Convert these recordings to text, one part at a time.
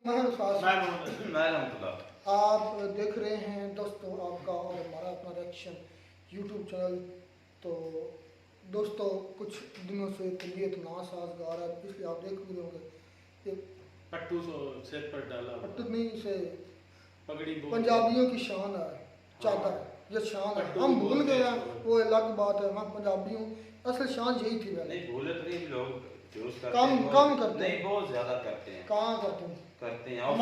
आप देख रहे हैं दोस्तों आपका और हमारा अपना रिएक्शन यूट्यूब चैनल। तो दोस्तों कुछ दिनों से तबीयत नासाजगार है, इसलिए आप देख भी होंगे कि पट्टू सिर पर डाला, पट्टू नहीं से पगड़ी पंजाबियों की शान है, चादर ये शान है। हम भूल गए हैं, वो अलग बात है। हम पंजाबियों असल शान यही थी। नहीं भूले तो नहीं, लोग कम करते नहीं, बहुत ज्यादा करते हैं। कहाँ करते हैं? करते हैं अब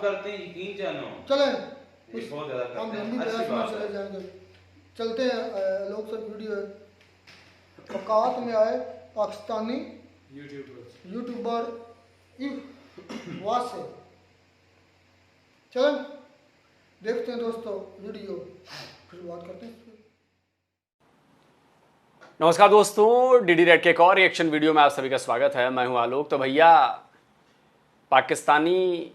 करते हैं, यकीन जानो। चले बहुत ज्यादा करते हम हैं, लंबी अच्छी बहस में बात चले है। जाएंगे। चलते हैं लोग सब वीडियो औकात में आए पाकिस्तानी यूट्यूबर वासे। चलें देखते हैं दोस्तों वीडियो, फिर बात करते हैं। नमस्कार दोस्तों, डीडी रेड के एक और रिएक्शन वीडियो में आप सभी का स्वागत है। मैं हूं आलोक। तो भैया पाकिस्तानी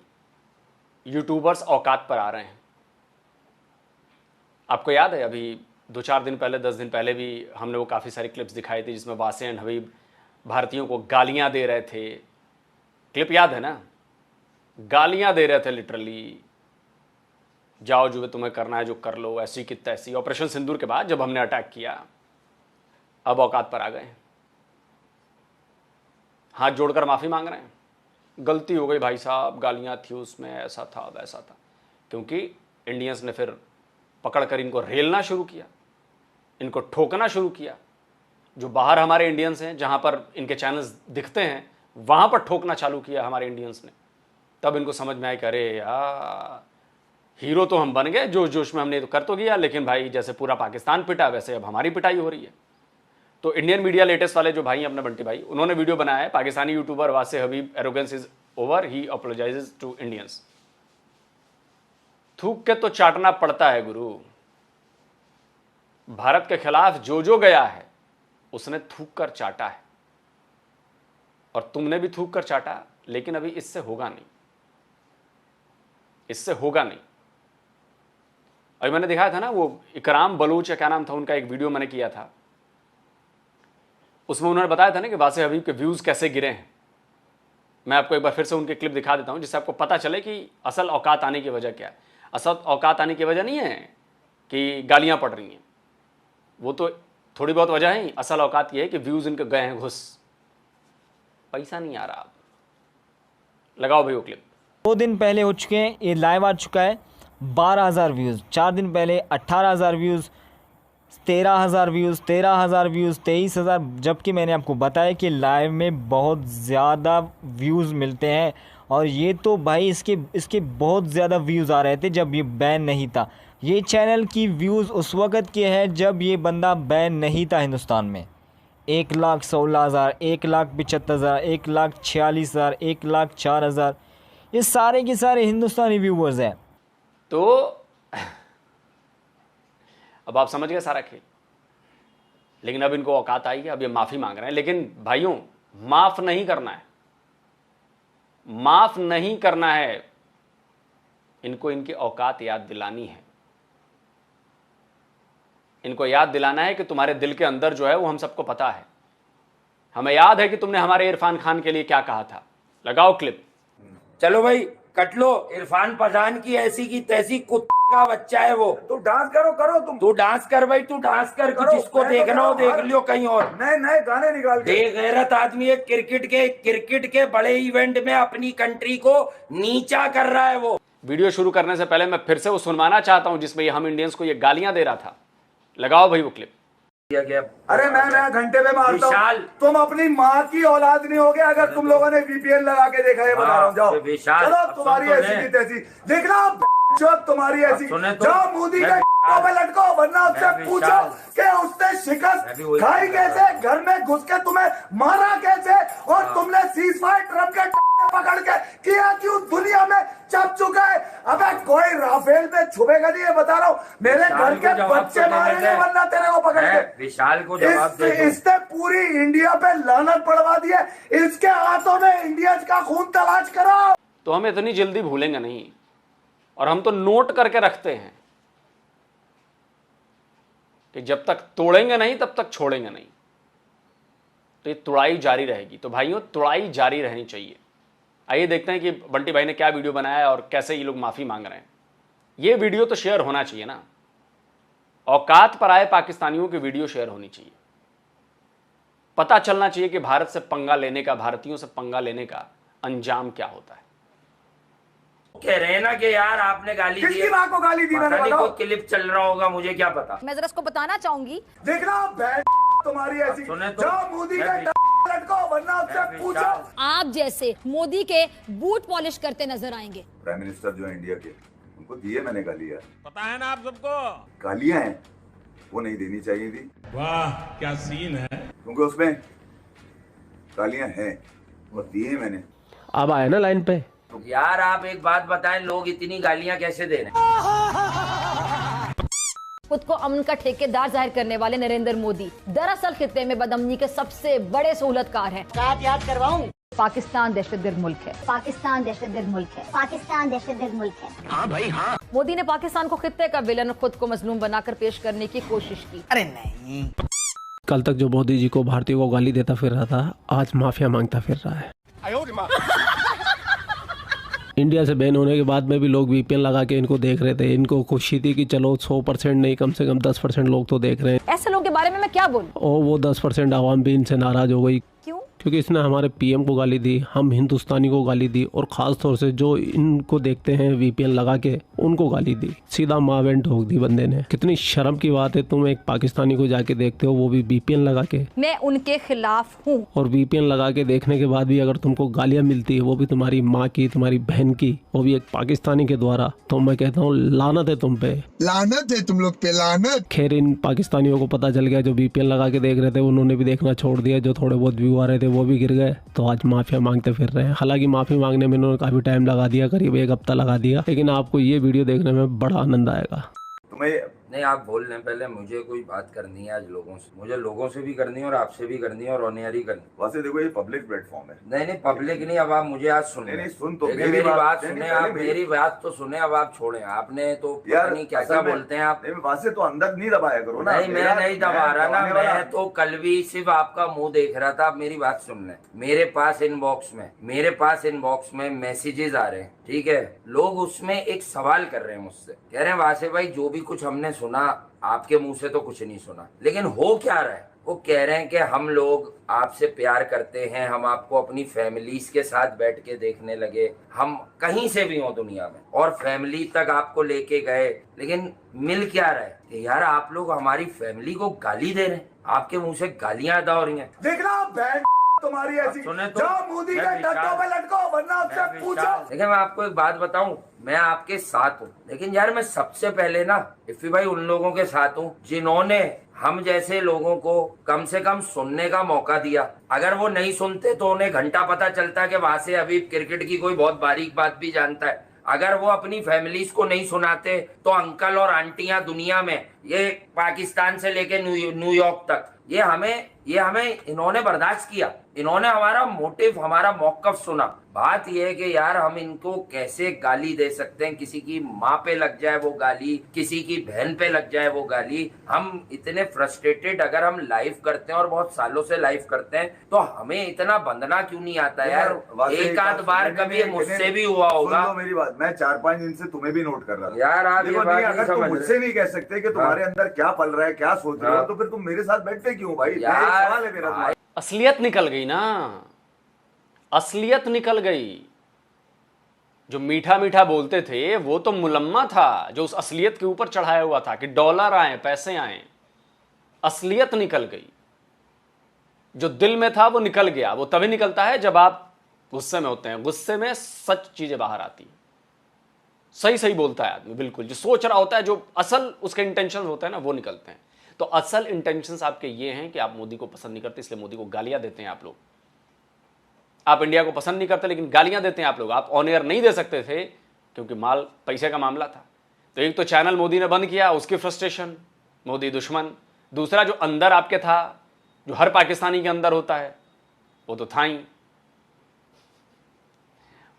यूट्यूबर्स औकात पर आ रहे हैं। आपको याद है अभी 2-4 दिन पहले, 10 दिन पहले भी हमने वो काफ़ी सारी क्लिप्स दिखाई थी जिसमें वासे एंड हबीब भारतीयों को गालियां दे रहे थे। क्लिप याद है ना? गालियां दे रहे थे लिटरली, जाओ जो तुम्हें करना है जो कर लो, ऐसी की तैसी। ऑपरेशन सिंदूर के बाद जब हमने अटैक किया, अब औकात पर आ गए, हाथ जोड़कर माफ़ी मांग रहे हैं। गलती हो गई भाई साहब, गालियां थी उसमें, ऐसा था वैसा था। क्योंकि इंडियंस ने फिर पकड़कर इनको रेलना शुरू किया, इनको ठोकना शुरू किया। जो बाहर हमारे इंडियंस हैं, जहां पर इनके चैनल्स दिखते हैं, वहां पर ठोकना चालू किया हमारे इंडियंस ने। तब इनको समझ में आया कि अरे यार, हीरो तो हम बन गए, जोश जोश में हमने तो कर तो गया, लेकिन भाई जैसे पूरा पाकिस्तान पिटा वैसे अब हमारी पिटाई हो रही है। तो इंडियन मीडिया लेटेस्ट वाले जो भाई हैं अपने बंटी भाई, उन्होंने वीडियो बनाया है, Pakistani YouTuber Wasay Habib arrogance is over, he apologises to Indians. थूक के तो चाटना पड़ता है गुरु। भारत के खिलाफ जो जो गया है उसने थूक कर चाटा है, और तुमने भी थूक कर चाटा, लेकिन अभी इससे होगा नहीं, इससे होगा नहीं। अभी मैंने दिखाया था ना, वो इकराम बलूच या क्या नाम था उनका, एक वीडियो मैंने किया था, उसमें उन्होंने बताया था ना कि वासे हबीब के व्यूज़ कैसे गिरे हैं। मैं आपको एक बार फिर से उनके क्लिप दिखा देता हूं, जिससे आपको पता चले कि असल औकात आने की वजह क्या है। असल औकात आने की वजह नहीं है कि गालियां पड़ रही हैं, वो तो थोड़ी बहुत वजह है। असल औकात ये है कि व्यूज़ इनके गए हैं घुस, पैसा नहीं आ रहा। आप लगाओ भाई वो क्लिप। 2 दिन पहले हो चुके हैं, ये लाइव आ चुका है, 12,000 व्यूज़। 4 दिन पहले 18,000 व्यूज़, 13,000 व्यूज़, 13,000 व्यूज़, 23,000। जबकि मैंने आपको बताया कि लाइव में बहुत ज़्यादा व्यूज़ मिलते हैं, और ये तो भाई इसके बहुत ज़्यादा व्यूज़ आ रहे थे जब ये बैन नहीं था। ये चैनल की व्यूज़ उस वक़्त के हैं जब ये बंदा बैन नहीं था हिंदुस्तान में। 1,16,000, 1,75,000, 1,46,000, 1,04,000, ये सारे के सारे हिंदुस्तानी व्यूवर्स हैं। तो अब आप समझ गए सारा खेल। लेकिन अब इनको औकात आई है, अब ये माफ़ी मांग रहे हैं। लेकिन भाइयों, माफ़ नहीं करना है, माफ़ नहीं करना है। इनको इनकी औकात याद दिलानी है। इनको याद दिलाना है कि तुम्हारे दिल के अंदर जो है वो हम सबको पता है। हमें याद है कि तुमने हमारे इरफान खान के लिए क्या कहा था। लगाओ क्लिप। चलो भाई कट लो। इरफान पठान की ऐसी की तैसी कुत्ते का बच्चा है वो। तू डांस करो तुम। तू डांस कर भाई, तू डांस कर। जिसको देखना हो देख लियो कहीं और। नए गाने निकाल के। बेगैरत आदमी है। क्रिकेट के बड़े इवेंट में अपनी कंट्री को नीचा कर रहा है वो। वीडियो शुरू करने से पहले मैं फिर से वो सुनवाना चाहता हूं जिसमें हम इंडियंस को ये गालियां दे रहा था। लगाओ भाई वो क्लिप। अरे मैं घंटे में मारता विशाल, हूँ। तुम अपनी माँ की औलाद नहीं होगे अगर तुम लोगों ने वीपीएन लगा के देखा है। बता रहा हूँ, जाओ। विशाल, चलो तुम्हारी ऐसी की तैसी देखना, तुम्हारी ऐसी। जाओ मोदी के पे लटको, वरना उससे पूछो कि उसने शिकस्त खाई कैसे, घर में घुस के तुम्हें मारा कैसे, और तुमने सीज फायर ट्रम्प के पकड़ के किया क्यों, दुनिया में छप चुका है। अबे कोई राफेल में छुपेगा नहीं, बता रहा हूँ। मेरे घर के बच्चे मारेंगे वरना तेरे को पकड़ के। विशाल को जवाब दे दो। इसने पूरी इंडिया पे लानत पड़वा दी है। इसके हाथों में इंडियंस का खून तलाश करो। तो हम इतनी जल्दी भूलेंगे नहीं, और हम तो नोट करके रखते हैं कि जब तक तोड़ेंगे नहीं तब तक छोड़ेंगे नहीं। तो ये तुड़ाई जारी रहेगी। तो भाइयों, तुड़ाई जारी रहनी चाहिए। आइए देखते हैं कि बंटी भाई ने क्या वीडियो बनाया है और कैसे ये लोग माफ़ी मांग रहे हैं। ये वीडियो तो शेयर होना चाहिए ना, औकात पर आए पाकिस्तानियों की वीडियो शेयर होनी चाहिए। पता चलना चाहिए कि भारत से पंगा लेने का, भारतीयों से पंगा लेने का अंजाम क्या होता है। कह रहे हैं ना कि यार आपने गाली दी, किसकी माँ को गाली दी? पता मैंने नहीं बताओ। कोई क्लिप चल रहा होगा, मुझे क्या पता। मैं जरा इसको बताना चाहूंगी। देखना बहन तुम्हारी ऐसी, सुने तो, जाओ मोदी मैं का लटको वरना उससे पूछो। आप जैसे मोदी के बूट पॉलिश करते नजर आएंगे। प्राइम मिनिस्टर जो है इंडिया के, उनको दिए मैंने गालियां। पता है ना आप सबको। गालियां हैं वो नहीं देनी चाहिए थी, वाह क्या सीन है। क्योंकि उसमें गालियां हैं और दिए मैंने। अब आए ना लाइन पे। यार आप एक बात बताएं, लोग इतनी गालियां कैसे दे रहे हैं? खुद को अमन का ठेकेदार जाहिर करने वाले नरेंद्र मोदी दरअसल खित्ते में बदअमनी के सबसे बड़े सहूलतकार हैं। याद करवाऊं, पाकिस्तान दहशतगर्द मुल्क है। पाकिस्तान दहशतगर्द मुल्क है। पाकिस्तान दहशतगर्द मुल्क है। हाँ भाई हाँ। मोदी ने पाकिस्तान को खित्ते का विलन और खुद को मजलूम बनाकर पेश करने की कोशिश की। अरे नहीं, कल तक जो मोदी जी को भारतीयों को गाली देता फिर रहा था, आज माफिया मांगता फिर रहा है। इंडिया से बैन होने के बाद में भी लोग वीपीएन लगा के इनको देख रहे थे। इनको खुशी थी कि चलो 100% नहीं, कम से कम 10% लोग तो देख रहे हैं। ऐसे लोगों के बारे में मैं क्या बोलूं? और वो 10% आवाम भी इनसे नाराज हो गई। क्यों? क्योंकि इसने हमारे पीएम को गाली दी, हम हिंदुस्तानी को गाली दी, और खास तौर से जो इनको देखते हैं वीपीएन लगा के उनको गाली दी। सीधा माँ बहन ठोक दी बंदे ने। कितनी शर्म की बात है, तुम एक पाकिस्तानी को जाके देखते हो, वो भी वीपीएन लगा के। मैं उनके खिलाफ हूँ। और वीपीएन लगा के देखने के बाद भी अगर तुमको गालियां मिलती है, वो भी तुम्हारी माँ की, तुम्हारी बहन की, वो भी एक पाकिस्तानी के द्वारा, तो मैं कहता हूँ लानत है तुम पे, लानत है तुम लोग पे, लानत। खैर इन पाकिस्तानियों को पता चल गया, जो वीपीएन लगा के देख रहे थे उन्होंने भी देखना छोड़ दिया, जो थोड़े बहुत व्यू आ रहे थे वो भी गिर गए, तो आज माफिया मांगते फिर रहे हैं। हालांकि माफी मांगने में इन्होंने काफी टाइम लगा दिया, करीब 1 हफ्ता लगा दिया, लेकिन आपको ये वीडियो देखने में बड़ा आनंद आएगा। तुम्हें नहीं, आप बोल रहे हैं, पहले मुझे कोई बात करनी है आज लोगों से, मुझे लोगों से भी करनी है और आपसे भी करनी है और ऑनियर ही करनी है। वैसे देखो ये पब्लिक प्लेटफॉर्म है। नहीं नहीं पब्लिक नहीं, अब आप मुझे आज सुन नहीं सुन तो मेरी बात सुने, आप मेरी बात तो सुने, अब आप छोड़े। आपने तो यार नहीं क्या क्या बोलते हैं आप। वैसे तो अंदर नहीं दबाया करो ना। नहीं मैं नहीं दबा रहा ना, मैं तो कल भी सिर्फ आपका मुंह देख रहा था। आप मेरी बात सुन लें, मेरे पास इनबॉक्स में मैसेजेस आ रहे हैं, ठीक है। लोग उसमें एक सवाल कर रहे हैं मुझसे, कह रहे हैं वासे भाई जो भी कुछ हमने सुना आपके मुंह से तो कुछ नहीं सुना, लेकिन हो क्या रहा है। वो कह रहे हैं कि हम लोग आपसे प्यार करते हैं, हम आपको अपनी फैमिलीज के साथ बैठ के देखने लगे, हम कहीं से भी हो दुनिया में और फैमिली तक आपको लेके गए, लेकिन मिल क्या रहा है कि यार आप लोग हमारी फैमिली को गाली दे रहे हैं, आपके मुंह से गालियां अदा हो रही हैं। देखना बहन तुम्हारी ऐसी, सुने तो, जाओ मोदी के डंडों पे लटको वरना उससे पूछो। देखिए मैं आपको एक बात बताऊं, मैं आपके साथ हूँ, लेकिन यार मैं सबसे पहले ना इफ़ी भाई उन लोगों के साथ हूँ जिन्होंने हम जैसे लोगों को कम से कम सुनने का मौका दिया। अगर वो नहीं सुनते तो उन्हें घंटा पता चलता कि वहां से अभी क्रिकेट की कोई बहुत बारीक बात भी जानता है। अगर वो अपनी फैमिलीज को नहीं सुनाते तो अंकल और आंटियां दुनिया में, ये पाकिस्तान से लेके न्यूयॉर्क तक, ये हमें इन्होंने बर्दाश्त किया, इन्होंने हमारा मोटिव, हमारा मौकफ सुना। बात यह है कि यार हम इनको कैसे गाली दे सकते हैं, किसी की माँ पे लग जाए वो गाली, किसी की बहन पे लग जाए वो गाली। हम इतने फ्रस्ट्रेटेड, अगर हम लाइव करते हैं और बहुत सालों से लाइव करते हैं तो हमें इतना बंदना क्यों नहीं आता यार। एक आध बार कभी मुझसे भी हुआ होगा। मेरी बात, मैं 4-5 दिन से तुम्हें भी नोट कर रहा था यार। आप ये बात अगर तुम मुझसे नहीं कह सकते कि तुम्हारे अंदर क्या पल रहा है, क्या सोच रहे हो, तो फिर तुम मेरे साथ बैठते क्यों भाई? सवाल है मेरा। असलियत निकल गई ना, असलियत निकल गई। जो मीठा मीठा बोलते थे वो तो मुलम्मा था, जो उस असलियत के ऊपर चढ़ाया हुआ था कि डॉलर आए, पैसे आए। असलियत निकल गई। जो दिल में था वो निकल गया। वो तभी निकलता है जब आप गुस्से में होते हैं। गुस्से में सच चीजें बाहर आती हैं। सही सही बोलता है आदमी, बिल्कुल। जो सोच रहा होता है, जो असल उसके इंटेंशन होते हैं ना, वो निकलते हैं। तो असल इंटेंशंस आपके ये हैं कि आप मोदी को पसंद नहीं करते, इसलिए मोदी को गालियां देते हैं आप लोग। आप इंडिया को पसंद नहीं करते लेकिन गालियां देते हैं आप लोग। आप ऑन एयर नहीं दे सकते थे क्योंकि माल पैसे का मामला था। तो एक तो चैनल मोदी ने बंद किया, उसकी फ्रस्ट्रेशन, मोदी दुश्मन। दूसरा जो अंदर आपके था, जो हर पाकिस्तानी के अंदर होता है, वो तो था ही।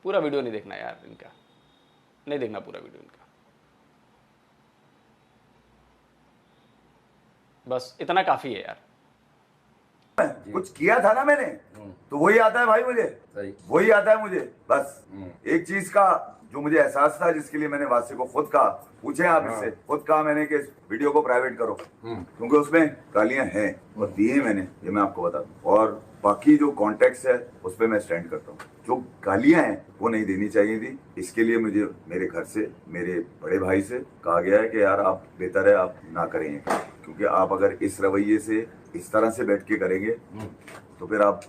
पूरा वीडियो नहीं देखना यार इनका, नहीं देखना पूरा वीडियो इनका। बस इतना काफी है यार। कुछ किया था ना मैंने, तो वही आता है भाई मुझे, वही आता है मुझे। बस एक चीज का जो मुझे एहसास था, जिसके लिए मैंने वासी को खुद कहा, पूछे आप इससे, खुद कहा मैंने कि इस वीडियो को प्राइवेट करो, क्योंकि उसमें गालियां हैं और दी है मैंने, ये मैं आपको बता दूं। और बाकी जो कॉन्टेक्स्ट है उस पर मैं स्टैंड करता हूँ। जो गालियां हैं वो नहीं देनी चाहिए थी। इसके लिए मुझे मेरे घर से, मेरे बड़े भाई से कहा गया है कि यार आप बेहतर है आप ना करेंगे, क्योंकि आप अगर इस रवैये से इस तरह से बैठ के करेंगे तो फिर आप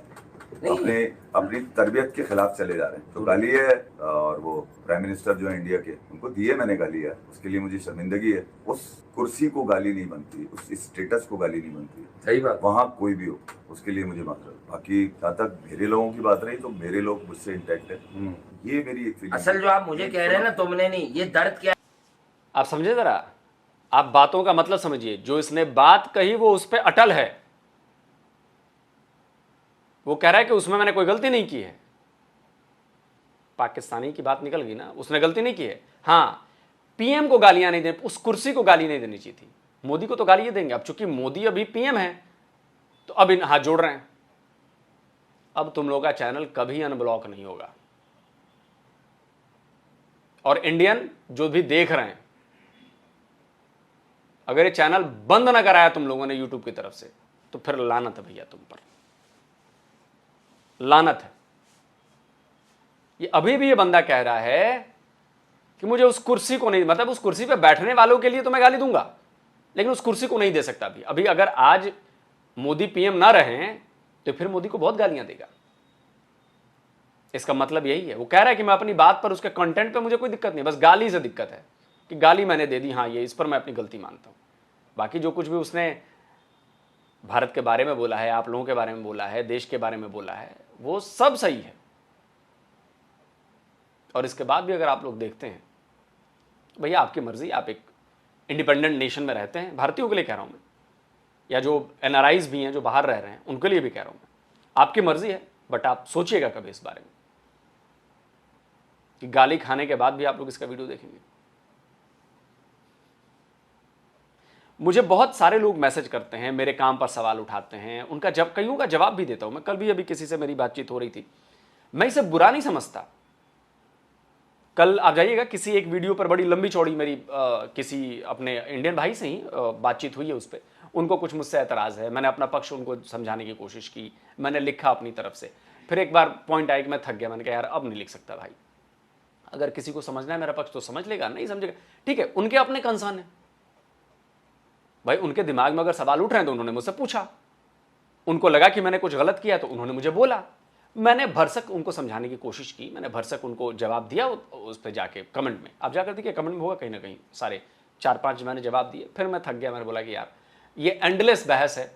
अपनी तरबियत के खिलाफ चले जा रहे हैं। तो गाली है, और वो प्राइम मिनिस्टर जो है इंडिया के, उनको दिए मैंने गाली है, उसके लिए मुझे शर्मिंदगी है। उस कुर्सी को गाली नहीं बनती, उस स्टेटस को गाली नहीं बनती। सही बात, वहाँ कोई भी हो, उसके लिए मुझे माफ करो। बाकी जहाँ तक मेरे लोगों की बात रही, तो मेरे लोग मुझसे इंटैक्ट है, ये मेरी एक फीलिंग। असल जो आप मुझे कह रहे हैं ना, तुमने नहीं, ये दर्द क्या, आप समझे जरा, आप बातों का मतलब समझिए। जो इसने बात कही वो उस पर अटल है। वो कह रहा है कि उसमें मैंने कोई गलती नहीं की है। पाकिस्तानी की बात निकल गई ना, उसने गलती नहीं की है। हाँ, पीएम को गालियां नहीं देनी, उस कुर्सी को गाली नहीं देनी चाहिए थी। मोदी को तो गाली देंगे। अब चूंकि मोदी अभी पीएम है तो अब इन हाथ जोड़ रहे हैं। अब तुम लोग का चैनल कभी अनब्लॉक नहीं होगा। और इंडियन जो भी देख रहे हैं, अगर ये चैनल बंद ना कराया तुम लोगों ने यूट्यूब की तरफ से, तो फिर लानत है भैया तुम पर, लानत है। ये अभी भी ये बंदा कह रहा है कि मुझे उस कुर्सी को नहीं, मतलब उस कुर्सी पे बैठने वालों के लिए तो मैं गाली दूंगा, लेकिन उस कुर्सी को नहीं दे सकता। अभी अगर आज मोदी पीएम ना रहे तो फिर मोदी को बहुत गालियां देगा। इसका मतलब यही है। वो कह रहा है कि मैं अपनी बात पर, उसके कंटेंट पे मुझे कोई दिक्कत नहीं, बस गाली से दिक्कत है कि गाली मैंने दे दी, हाँ ये इस पर मैं अपनी गलती मानता हूं। बाकी जो कुछ भी उसने भारत के बारे में बोला है, आप लोगों के बारे में बोला है, देश के बारे में बोला है, वो सब सही है। और इसके बाद भी अगर आप लोग देखते हैं, भैया आपकी मर्जी, आप एक इंडिपेंडेंट नेशन में रहते हैं, भारतीयों के लिए कह रहा हूं मैं, या जो एनआरआईज भी हैं जो बाहर रह रहे हैं उनके लिए भी कह रहा हूं मैं, आपकी मर्जी है, बट आप सोचिएगा कभी इस बारे में कि गाली खाने के बाद भी आप लोग इसका वीडियो देखेंगे। मुझे बहुत सारे लोग मैसेज करते हैं, मेरे काम पर सवाल उठाते हैं, उनका कईयों का जवाब भी देता हूं मैं। कल भी अभी किसी से मेरी बातचीत हो रही थी, मैं इसे बुरा नहीं समझता। कल आप जाइएगा, किसी एक वीडियो पर बड़ी लंबी चौड़ी मेरी किसी अपने इंडियन भाई से ही बातचीत हुई है, उस पर उनको कुछ मुझसे एतराज़ है, मैंने अपना पक्ष उनको समझाने की कोशिश की, मैंने लिखा अपनी तरफ से। फिर एक बार पॉइंट आया कि मैं थक गया, मैंने कहा यार अब नहीं लिख सकता भाई, अगर किसी को समझना है मेरा पक्ष तो समझ लेगा, नहीं समझेगा ठीक है, उनके अपने कंसर्न है भाई। उनके दिमाग में अगर सवाल उठ रहे हैं तो उन्होंने मुझसे पूछा, उनको लगा कि मैंने कुछ गलत किया तो उन्होंने मुझे बोला, मैंने भरसक उनको समझाने की कोशिश की, मैंने भरसक उनको जवाब दिया उस पर जाके कमेंट में। आप जाकर देखिए कमेंट में होगा कहीं ना कहीं, सारे 4-5 मैंने जवाब दिए। फिर मैं थक गया, मैंने बोला कि यार ये एंडलेस बहस है,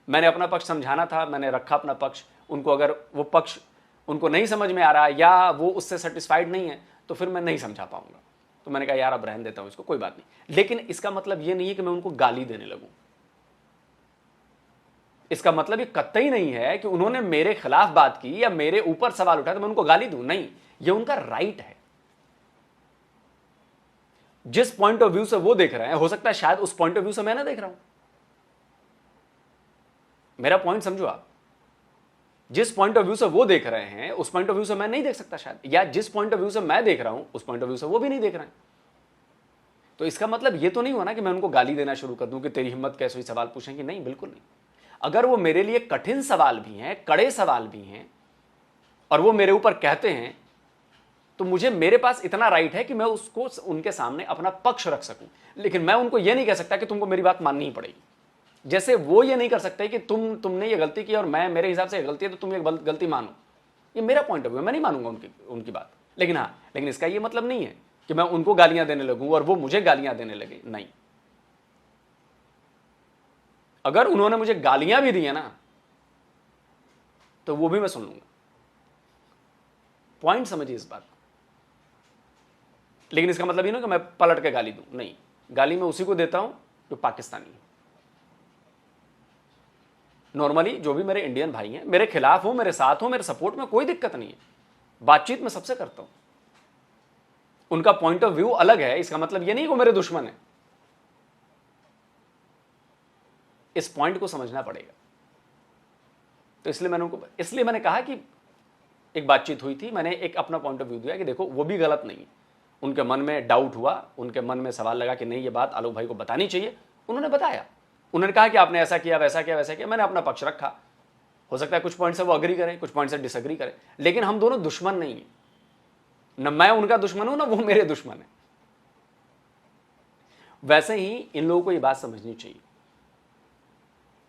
मैंने अपना पक्ष समझाना था, मैंने रखा अपना पक्ष, उनको अगर वो पक्ष उनको नहीं समझ में आ रहा या वो उससे सेटिस्फाइड नहीं है तो फिर मैं नहीं समझा पाऊंगा। तो मैंने कहा यार अब रहने देता हूं इसको, कोई बात नहीं। लेकिन इसका मतलब ये नहीं है कि मैं उनको गाली देने लगूं। इसका मतलब ये कतई नहीं है कि उन्होंने मेरे खिलाफ बात की या मेरे ऊपर सवाल उठाया तो मैं उनको गाली दूं, नहीं, ये उनका राइट है। जिस पॉइंट ऑफ व्यू से वो देख रहे हैं, हो सकता है शायद उस पॉइंट ऑफ व्यू से मैं ना देख रहा हूं। मेरा पॉइंट समझो आप, जिस पॉइंट ऑफ व्यू से वो देख रहे हैं उस पॉइंट ऑफ व्यू से मैं नहीं देख सकता शायद, या जिस पॉइंट ऑफ व्यू से मैं देख रहा हूं उस पॉइंट ऑफ व्यू से वो भी नहीं देख रहे हैं। तो इसका मतलब ये तो नहीं हुआ ना कि मैं उनको गाली देना शुरू कर दूं कि तेरी हिम्मत कैसे हुई सवाल पूछेंगे, नहीं, बिल्कुल नहीं। अगर वो मेरे लिए कठिन सवाल भी हैं, कड़े सवाल भी हैं, और वो मेरे ऊपर कहते हैं, तो मेरे पास इतना राइट है कि मैं उसको उनके सामने अपना पक्ष रख सकूं। लेकिन मैं उनको ये नहीं कह सकता कि तुमको मेरी बात माननी ही पड़ेगी, जैसे वो ये नहीं कर सकते कि तुमने ये गलती की और मेरे हिसाब से ये गलती है तो तुम ये गलती मानो। ये मेरा पॉइंट ऑफ व्यू, मैं नहीं मानूंगा उनकी बात। लेकिन इसका ये मतलब नहीं है कि मैं उनको गालियां देने लगूं और वो मुझे गालियां देने लगे, नहीं। अगर उन्होंने मुझे गालियां भी दी है ना तो वो भी मैं सुन लूंगा। पॉइंट समझिए इस बात। लेकिन इसका मतलब ये ना कि मैं पलट के गाली दूं, नहीं। गाली मैं उसी को देता हूं जो पाकिस्तानी है। नॉर्मली जो भी मेरे इंडियन भाई हैं, मेरे खिलाफ हो, मेरे साथ हो, मेरे सपोर्ट में कोई दिक्कत नहीं है, बातचीत में सबसे करता हूं। उनका पॉइंट ऑफ व्यू अलग है, इसका मतलब ये नहीं कि वो मेरे दुश्मन है। इस पॉइंट को समझना पड़ेगा। तो इसलिए मैंने कहा कि एक बातचीत हुई थी, मैंने एक अपना पॉइंट ऑफ व्यू दिया कि देखो वो भी गलत नहीं है, उनके मन में डाउट हुआ, उनके मन में सवाल लगा कि नहीं ये बात आलोक भाई को बतानी चाहिए, उन्होंने बताया, उन्होंने कहा कि आपने ऐसा किया वैसा किया वैसा किया, मैंने अपना पक्ष रखा। हो सकता है कुछ पॉइंट से वो अग्री करें, कुछ पॉइंट से डिसअग्री करें, लेकिन हम दोनों दुश्मन नहीं है, न मैं उनका दुश्मन हूं ना वो मेरे दुश्मन है। वैसे ही इन लोगों को ये बात समझनी चाहिए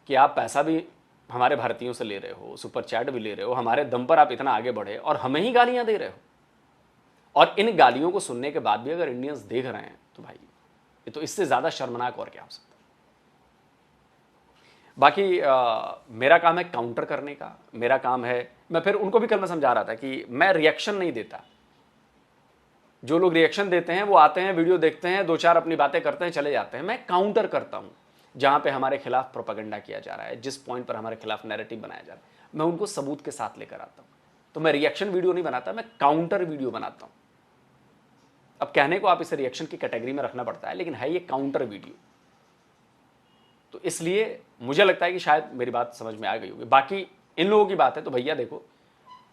कि आप पैसा भी हमारे भारतीयों से ले रहे हो, सुपर चैट भी ले रहे हो, हमारे दम पर आप इतना आगे बढ़े और हमें ही गालियां दे रहे हो, और इन गालियों को सुनने के बाद भी अगर इंडियंस देख रहे हैं तो भाई ये तो इससे ज्यादा शर्मनाक और क्या हो सकता है। बाकी मेरा काम है काउंटर करने का, मेरा काम है, मैं फिर उनको भी कल मैं समझा रहा था कि मैं रिएक्शन नहीं देता। जो लोग रिएक्शन देते हैं वो आते हैं, वीडियो देखते हैं, 2-4 अपनी बातें करते हैं, चले जाते हैं। मैं काउंटर करता हूं जहां पे हमारे खिलाफ प्रोपेगेंडा किया जा रहा है, जिस पॉइंट पर हमारे खिलाफ नैरेटिव बनाया जा रहा है, मैं उनको सबूत के साथ लेकर आता हूं। तो मैं रिएक्शन वीडियो नहीं बनाता, मैं काउंटर वीडियो बनाता हूं। अब कहने को आप इसे रिएक्शन की कैटेगरी में रखना पड़ता है, लेकिन है ये काउंटर वीडियो। तो इसलिए मुझे लगता है कि शायद मेरी बात समझ में आ गई होगी। बाकी इन लोगों की बात है तो भैया देखो,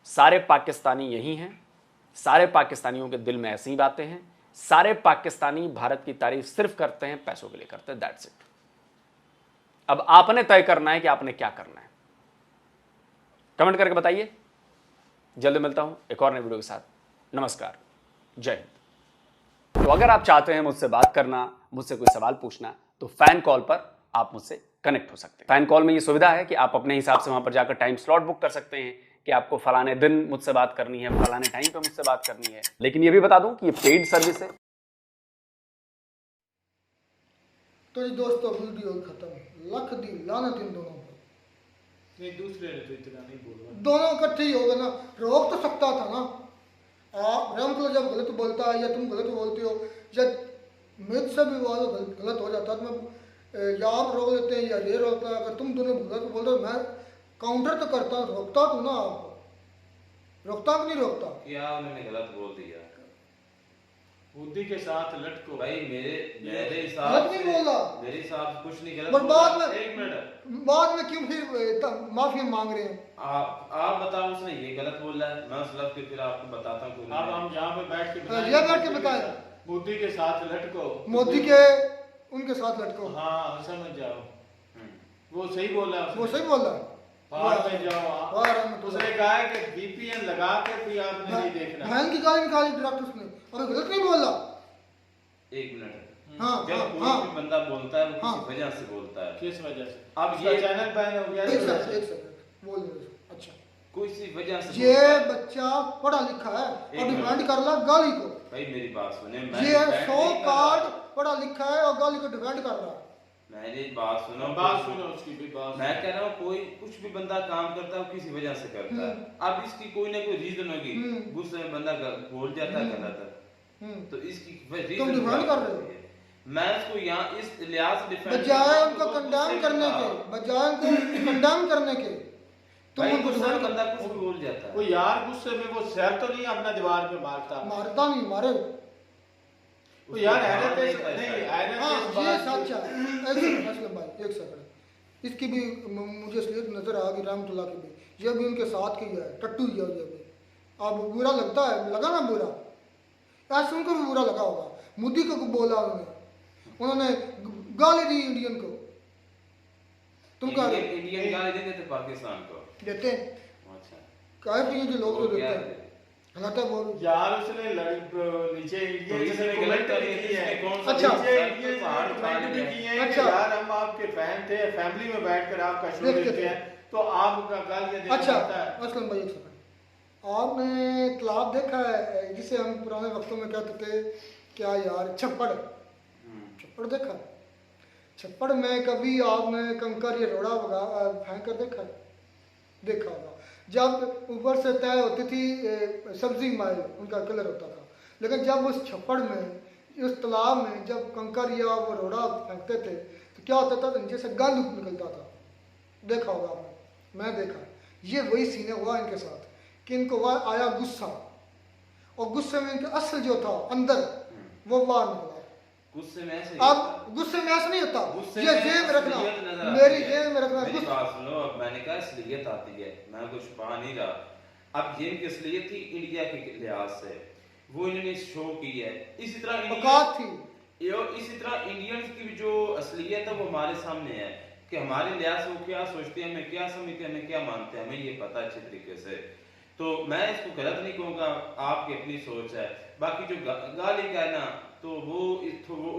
सारे पाकिस्तानी यही हैं, सारे पाकिस्तानियों के दिल में ऐसी बातें हैं, सारे पाकिस्तानी भारत की तारीफ सिर्फ करते हैं, पैसों के लिए करते हैं, दैट्स इट। अब आपने तय करना है कि आपने क्या करना है। कमेंट करके बताइए। जल्दी मिलता हूं एक और नए वीडियो के साथ। नमस्कार, जय हिंद। तो अगर आप चाहते हैं मुझसे बात करना, मुझसे कोई सवाल पूछना, तो फैन कॉल पर आप मुझसे कनेक्ट हो सकते हैं। फैन कॉल में ये सुविधा है कि आप अपने हिसाब से वहां पर जाकर टाइम स्लॉट बुक कर सकते हैं कि आपको फलाने दिन मुझसे बात करनी है, फलाने टाइम पे मुझसे बात करनी है। लेकिन ये भी बता दूं कि ये पेड सर्विस है। तो जी दोस्तों, वीडियो खत्म। लख दी लानत इन दोनों पर। नहीं, दूसरे ने तो इतना नहीं बोला, दोनों इकट्ठे ही हो गए ना। रोक तो सकता था ना। आप रहमतुल्लाह जब गलत बोलता है या तुम गलत बोलते हो या मुझसे भी वो गलत हो जाता है तो मैं या आप रोक लेते हैं या ये रोकता है। अगर तुम दोनों गलत बोल रहे हो, मैं काउंटर तो करता हूँ, रोकता तो ना। आप रोकता कि नहीं रोकता? क्या उन्होंने गलत बोल दिया? बुद्धि के साथ लटको भाई, मेरे हिसाब गलत नहीं बोला, मेरे हिसाब से कुछ नहीं गलत पर बाद में एक मिनट, बाद में क्यों फिर माफी मांग रहे हैं? आप बताओ उसने ये गलत बोला है, मैं उस लफ्ज के फिर आपको बताता हूँ। अब हम यहाँ पे बैठ के बताए बुद्धि के साथ लटको, मोदी के उनके साथ लटको। हाँ, समझ जाओ, वो सही बोला, वो सही बोला। बाहर में जाओ, उसने कहा है कि VPN लगा के भी आपने नहीं देखना। बहन की गाली निकाली डॉक्टर ने, और गलत नहीं बोला। एक मिनट, हाँ, जब कोई भी बंदा बोलता है वो किसी वजह से बोलता है। किस वजह से? अब ये चैनल बैन हो गया। एक सेकंड बोल दो। अच्छा, किसी वजह से ये बच्चा पढ़ा लिखा है और डिफेंड कर रहा गाली को। भाई मेरी बात सुने, ये 100 कार्ड पढ़ा लिखा है और गाली को डिफेंड कर रहा है। मेरी बात सुनो, उसकी भी बात। मैं कह रहा हूँ कोई कुछ भी बंदा काम करता है वो किसी वजह से करता है। अब इसकी कोई ना कोई रीजन होगी, गुस्से में बंदा बोल जाता है गलत, तो इसकी तुम डिफेंड कर रहे हो। मैं इसको यहाँ इस लिहाज से डिफेंड, बजाय उनको कंडेम करने के, बजाय उनको कंडेम करने के, तुम उनको डिफेंड बंदा कुछ भी बोल जाता है। वो यार गुस्से में वो सर तो नहीं अपना दीवार पे मारता नहीं मारे वो यार। नहीं, हाँ ये सच है। एक सेकंड, इसकी भी मुझे इसलिए नजर आ गई रहमतुल्लाह की भी, ये भी उनके साथ की है, टट्टू ही है ये भी। अब बुरा लगता है, लगा ना बुरा, ऐसे उनको भी बुरा लगा होगा। मोदी को बोला उन्होंने गाली दी इंडियन को। तुम क्या इंडियन गाली देते थे पाकिस्तान को? देते। अच्छा, कहे जो लोग तो देते हैं गलत है वो यार। उसने नीचे इंडियन से गलत करी है। अच्छा, कमेंट भी किए हैं कि यार हम आपके फैन थे, फैमिली में बैठकर आपका शो देखते हैं, तो आपका गालियां देना अच्छा। असलम भाई एक सेकंड, आपने तालाब देखा है जिसे हम पुराने वक्तों में कहते थे क्या यार, छप्पड़? छप्पड़ देखा? छप्पड़ में कभी आपने कंकर या रोड़ा फेंक कर देखा होगा। जब ऊपर से तय होती थी सब्जी माइल, उनका कलर होता था, लेकिन जब उस छप्पड़ में, उस तालाब में जब कंकर या वो रोड़ा फेंकते थे तो क्या होता था, नीचे से गंद निकलता था। देखा होगा आपने, मैं देखा। ये वही सीने हुआ इनके साथ कि इनको आया गुस्सा, और गुस्से में इनके असल जो था अंदर वो बाहर निकला। गुस्से में ऐसे अब गुस्से में ऐसा नहीं होता, ये जेब में रखना, मेरी जेब में रखना। मेरी बात सुनो, अब मैंने कहा असलियत आती है, मैं कुछ छुपा नहीं रहा। अब ये इनकी असलियत थी इंडिया के लिहाज से, वो इन्होंने शो की है। इसी तरह औकात थी, इसी तरह इंडियंस की भी जो असलियत है वो हमारे सामने है कि हमारे लिहाज से वो क्या सोचते हैं, हमें क्या समझते हैं, हमें क्या मानते हैं, हमें ये पता अच्छे तरीके से। तो मैं इसको गलत नहीं कहूँगा, आपकी अपनी सोच है। बाकी जो गाली का है ना, तो वो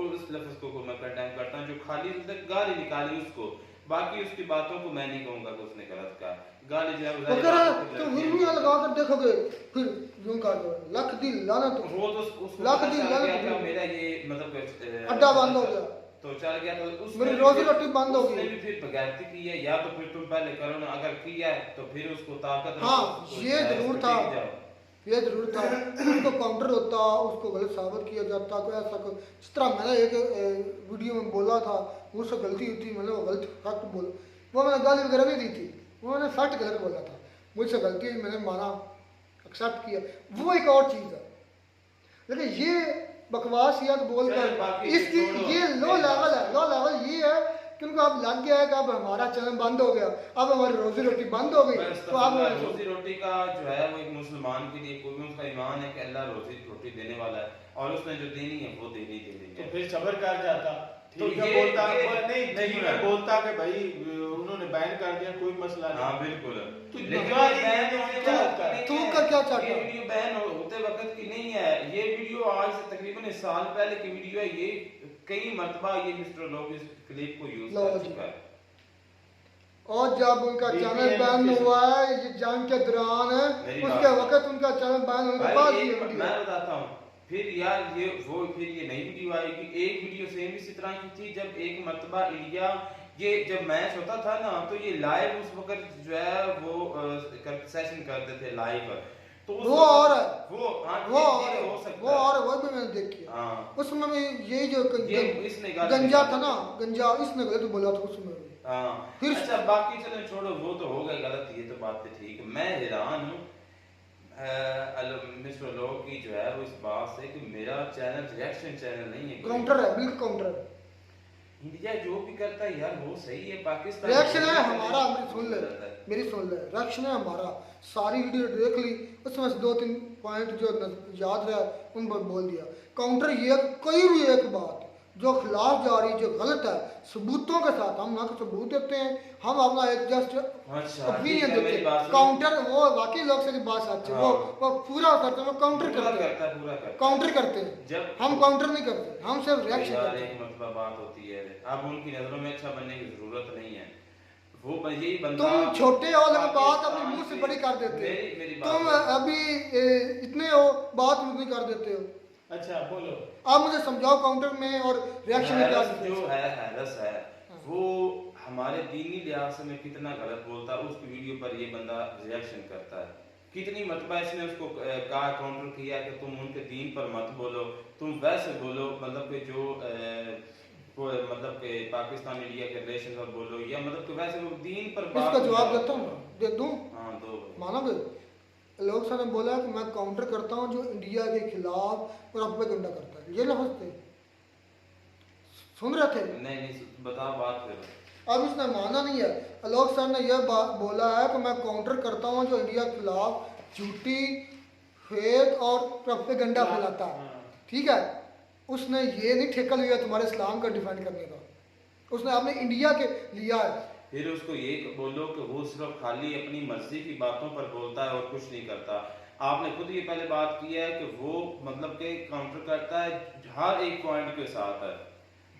उस लफ्ज को मैं कंडेम करता हूँ जो खाली गाली निकाली उसको, बाकी उसकी बातों को मैं नहीं कहूँगा कि उसने गलत कहा। गाली जो है तो हिरनियां लगा कर देखोगे फिर यूं कर दो, लख दी लानत, वो तो उसको लख दी लानत, मेरा ये मतलब अड्डा बंद हो गया, तो चल गया, तो मेरी रोजी रोटी बंद हो उसने गई। भी फिर बगैरती की है, या तो फिर तुम पहले करो ना, अगर किया है तो फिर उसको ताकत हाँ ये जरूर था, ये जरूर था, उसको काउंटर होता, उसको गलत साबित किया जाता, कोई ऐसा कोई, जिस तरह मैंने एक वीडियो में बोला था, मुझसे गलती हुई थी, मैंने वो गलत फैक्ट बोला, वो मैंने गाली वगैरह नहीं दी थी, वो मैंने फैक्ट गलत बोला था, मुझसे गलती हुई, मैंने माना, एक्सेप्ट किया, वो एक और चीज़ है। लेकिन ये बकवासियत बोलकर इसकी ये लो लेवल है, लो लेवल ये है क्योंकि अब लग गया है कि अब हमारा चैनल बंद हो गया, अब हमारी रोजी रोटी बंद हो गई, तो अब रोजी रोटी का जो है वो एक मुसलमान के लिए कोई भी उसका ईमान है कि अल्लाह रोजी रोटी देने वाला है, और उसने जो देनी है वो देनी है। तो फिर सब्र कर जाता, तो जब बोलता नहीं मैं बोलता कि भाई उन्होंने बैन कर दिया, कोई मसला नहीं। हाँ बिल्कुल, तू कर क्या चाहता है? ये वीडियो बैन होते वक्त की नहीं है, ये वीडियो आज से तकरीबन एक साल पहले की वीडियो है, ये कई मर्तबा ये मिस्टर लोग इस क्लिप को यूज कर चुका है। और जब उनका चैनल बैन हुआ है, ये जंग के दौरान है, उसके वक्त उनका चैनल बैन होने के बाद ये वीडियो मैं बताता हूँ, फिर यार फिर ये नई वीडियो आएगी, एक वीडियो सेम इसी तरह की थी, जब एक मर्तबा इंडिया ये जब मैच होता था ना, तो ये लाइव उस वक्त जो है वो सेशन करते थे लाइव, तो वो और है, वो हो सकता है, वो भी मैंने देखी, उसमें भी यही जो गंजा था ना, गंजा इसने गलत बोला था उसमें। फिर अच्छा बाकी चलो छोड़ो, वो तो हो गए गलत, ये तो बात ठीक है। मैं हैरान हूँ मिस्टर लोग की जो है वो इस बात से कि मेरा चैनल रिएक्शन चैनल नहीं है, काउंटर है, बिल्कुल काउंटर है। इंडिया जो भी करता है यार वो सही है, पाकिस्तान रिएक्शन है हमारा, मेरी सुन ले, रिएक्शन है हमारा, सारी वीडियो देख ली, उसमें से 2-3 पॉइंट जो याद रहा उन पर बोल दिया। काउंटर ये कोई भी एक बात जो खिलाफ जा रही, जो गलत है, सबूतों के साथ, हम ना तो सबूत देते हैं, हम अपना एक जस्ट ओपिनियन देते हैं। काउंटर वो बाकी लोग से बात आती है, वो पूरा करते हैं, वो काउंटर करते हैं, काउंटर करते हैं, हम काउंटर नहीं करते, हम सिर्फ रिएक्शन करते हैं। मतलब बात होती है, अब उनकी नजरों में अच्छा बनने की जरूरत नहीं है, वो यही बंदा, तुम छोटे हो लेकिन बात अपने मुंह से बड़ी कर देते हो, तुम अभी इतने हो बात नहीं कर देते हो। अच्छा बोलो, आप मुझे समझाओ काउंटर में और रिएक्शन में क्या जो है हैरस है, वो हमारे दीनी लिहाज से में कितना गलत बोलता है, उसकी वीडियो पर ये बंदा रिएक्शन करता है। कितनी मरतबा इसने उसको कहा, काउंटर किया कि तुम उनके दीन पर मत बोलो, तुम वैसे बोलो, मतलब कि जो मतलब कि पाकिस्तान इंडिया के रिलेशन पर बोलो, या मतलब कि वैसे वो दीन पर बात। इसका जवाब देता हूँ, दे दूँ? हाँ दो। मानोगे? लोग साहब ने बोला कि मैं काउंटर करता हूँ जो इंडिया के खिलाफ प्रोपेगेंडा करता है, ये लफ्ज़ थे, सुन रहे थे? नहीं बताओ बात फिर। अब इसने माना नहीं है, आलोक सर ने यह बोला है कि मैं काउंटर करता हूँ जो इंडिया के खिलाफ झूठी, फेक और प्रोपेगेंडा फैलाता है, ठीक है? उसने ये नहीं ठेका लिया तुम्हारे इस्लाम का डिफेंड करने का, उसने आपने इंडिया के लिया है। फिर उसको ये बोलो कि वो सिर्फ खाली अपनी मर्जी की बातों पर बोलता है और कुछ नहीं करता। आपने खुद ये पहले बात की है कि वो मतलब के काउंटर करता है हर एक पॉइंट के साथ है,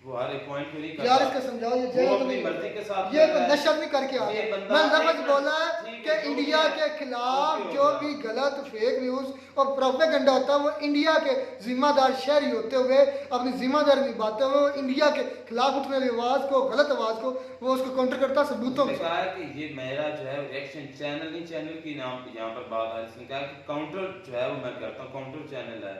वो हर एक पॉइंट नहीं करता। यार इसको समझाओ, ये वो अपनी मर्जी के साथ ये नशा नहीं करके आ रहा। मैं लफ्ज़ बोला है कि इंडिया के खिलाफ जो भी गलत फेक न्यूज़ और प्रोपेगेंडा होता है वो इंडिया के जिम्मेदार शहरी होते हुए अपनी जिम्मेदारी निभाते हुए इंडिया के खिलाफ उठने वाली आवाज़ को, गलत आवाज़ को वो उसको काउंटर करता सबूतों में। कहा कि ये मेरा जो है रिएक्शन चैनल नहीं, चैनल की नाम यहाँ पर बात है, इसने कहा कि काउंटर जो है वो मैं करता हूँ, काउंटर चैनल है।